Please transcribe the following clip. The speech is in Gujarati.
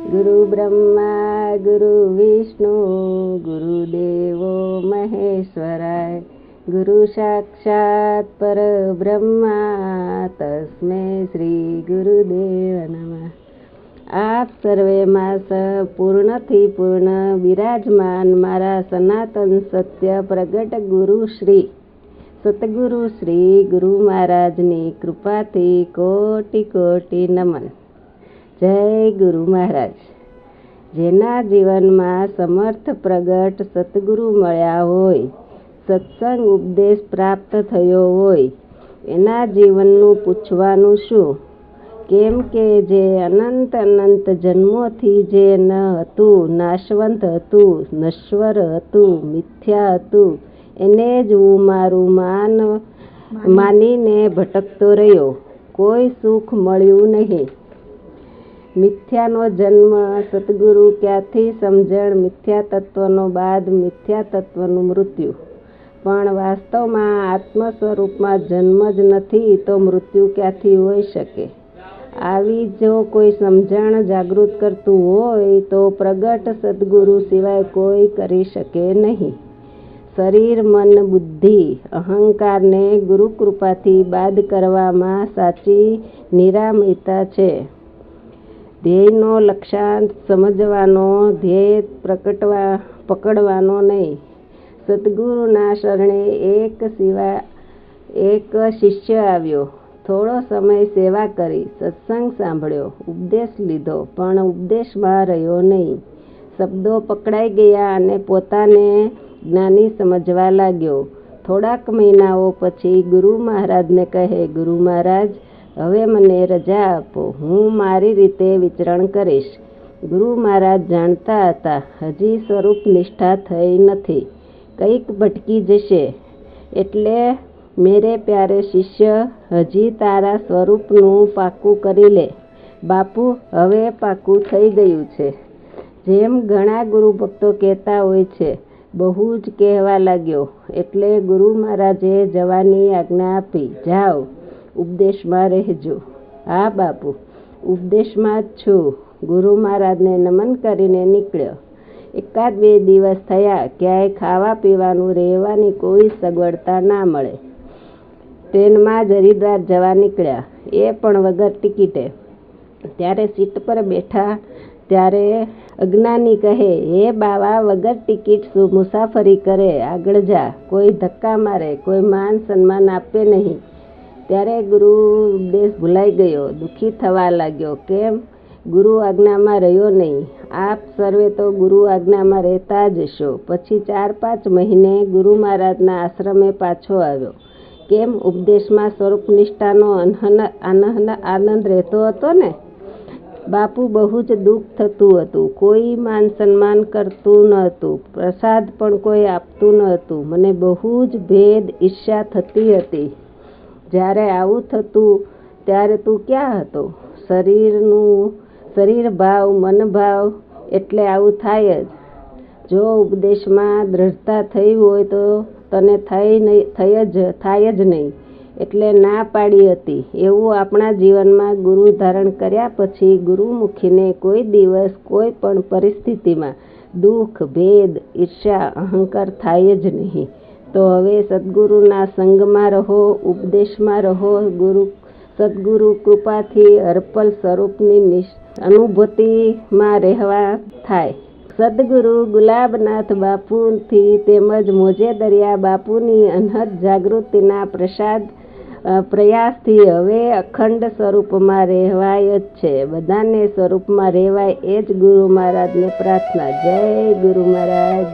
ગુરુ બ્રહ્મા ગુરુ વિષ્ણુ ગુરુદેવો મહેશ્વરાય. ગુરુ સાક્ષાત પરબ્રહ્મા તસ્મૈ શ્રી ગુરુદેવ નમઃ. આપ સર્વેમાં પૂર્ણથી પૂર્ણ બિરાજમાન મારા સનાતન સત્ય પ્રગટ ગુરુ શ્રી સતગુરુ શ્રી ગુરુ મહારાજની કૃપાથી કોટી કોટી નમન. જય ગુરુ મહારાજ. જેના જીવનમાં સમર્થ પ્રગટ સતગુરુ મળ્યા હોય, સત્સંગ ઉપદેશ પ્રાપ્ત થયો હોય, એના જીવનનું પૂછવાનું શું? કેમ કે જે અનંત અનંત જન્મોથી જે ન હતું, નાશવંત હતું, નશ્વર હતું, મિથ્યા હતું, એને જ હું મારું માનીને ભટકતો રહ્યો. કોઈ સુખ મળ્યું નહીં. મિથ્યાનો જન્મ, સદગુરુ ક્યાંથી સમજણ, મિથ્યા તત્વનો બાદ, મિથ્યા તત્વનું મૃત્યુ. પણ વાસ્તવમાં આત્મ સ્વરૂપમાં જન્મ જ નથી તો મૃત્યુ ક્યાંથી હોઈ શકે? આવી જો કોઈ સમજણ જાગૃત કરતું હોય તો પ્રગટ સદગુરુ સિવાય કોઈ કરી શકે નહીં. શરીર, મન, બુદ્ધિ, અહંકારને ગુરુ કૃપાથી બાદ કરવામાં સાચી નિરામયતા છે. ધ્યેયનો લક્ષ્યાંત સમજવાનો, ધ્યેય પકડવાનો નહીં. સદગુરુના શરણે એક શિષ્ય આવ્યો. થોડો સમય સેવા કરી, સત્સંગ સાંભળ્યો, ઉપદેશ લીધો, પણ ઉપદેશમાં રહ્યો નહીં. શબ્દો પકડાઈ ગયા અને પોતાને જ્ઞાની સમજવા લાગ્યો. થોડાક મહિનાઓ પછી ગુરુ મહારાજને કહે, ગુરુ મહારાજ, હવે મને રજા આપો, હું મારી રીતે વિચરણ કરીશ. ગુરુ મહારાજ જાણતા હતા હજી સ્વરૂપ નિષ્ઠા થઈ નથી, કંઈક ભટકી જશે. એટલે મેરે પ્યારે શિષ્ય, હજી તારા સ્વરૂપનું પાકું કરી લે. બાપુ, હવે પાકું થઈ ગયું છે. જેમ ઘણા ગુરુ ભક્તો કહેતા હોય છે, બહુ જ કહેવા લાગ્યો. એટલે ગુરુ મહારાજે જવાની આજ્ઞા આપી. જાઓ, ઉપદેશમાં રહેજો. હા બાપુ, ઉપદેશમાં જ છું. ગુરુ મહારાજને નમન કરીને નીકળ્યો. 1-2 દિવસ થયા. ક્યાંય ખાવા પીવાનું, રહેવાની કોઈ સગવડતા ના મળે. ટ્રેનમાં જ હરિદ્વાર જવા નીકળ્યા, એ પણ વગર ટિકિટે. ત્યારે સીટ પર બેઠા ત્યારે અજ્ઞાની કહે, હે બાવા, વગર ટિકિટ મુસાફરી કરે, આગળ જા. કોઈ ધક્કા મારે, કોઈ માન સન્માન આપે નહીં. ત્યારે ગુરુ ઉપદેશ ભૂલાઈ ગયો. દુઃખી થવા લાગ્યો. કેમ? ગુરુ આજ્ઞામાં રહ્યો નહીં. આપ સર્વે તો ગુરુ આજ્ઞામાં રહેતા જ છો. પછી 4-5 મહિને ગુરુ મહારાજના આશ્રમે પાછો આવ્યો. કેમ? ઉપદેશમાં સ્વરૂપ નિષ્ઠાનો આનંદ રહેતો હતો ને? બાપુ, બહુ જ દુઃખ થતું હતું. કોઈ માન સન્માન કરતું ન હતું, પ્રસાદ પણ કોઈ આપતું ન હતું. મને બહુ જ ભેદ, ઈર્ષ્યા થતી હતી. જ્યારે આવું થતું ત્યારે તું ક્યાં હતો? શરીર ભાવ, મન ભાવ, એટલે આવું થાય જ. જો ઉપદેશમાં દ્રઢતા થઈ હોય તો તને થાય જ નહીં. એટલે ના પાડી હતી. એવું આપણા જીવનમાં ગુરુ ધારણ કર્યા પછી ગુરુમુખીને કોઈ દિવસ કોઈ પણ પરિસ્થિતિમાં દુઃખ, ભેદ, ઈર્ષ્યા, અહંકાર થાય જ નહીં. તો હવે સદગુરુના સંગમાં રહો, ઉપદેશમાં રહો. સદગુરુ કૃપાથી હરપલ સ્વરૂપની અનુભૂતિમાં રહેવા થાય. સદગુરુ ગુલાબનાથ બાપુથી તેમજ મોજે દરિયા બાપુની અનહદ જાગૃતિના પ્રયાસથી હવે અખંડ સ્વરૂપમાં રહેવાય જ છે. બધાને સ્વરૂપમાં રહેવાય એ જ ગુરુ મહારાજને પ્રાર્થના. જય ગુરુ મહારાજ.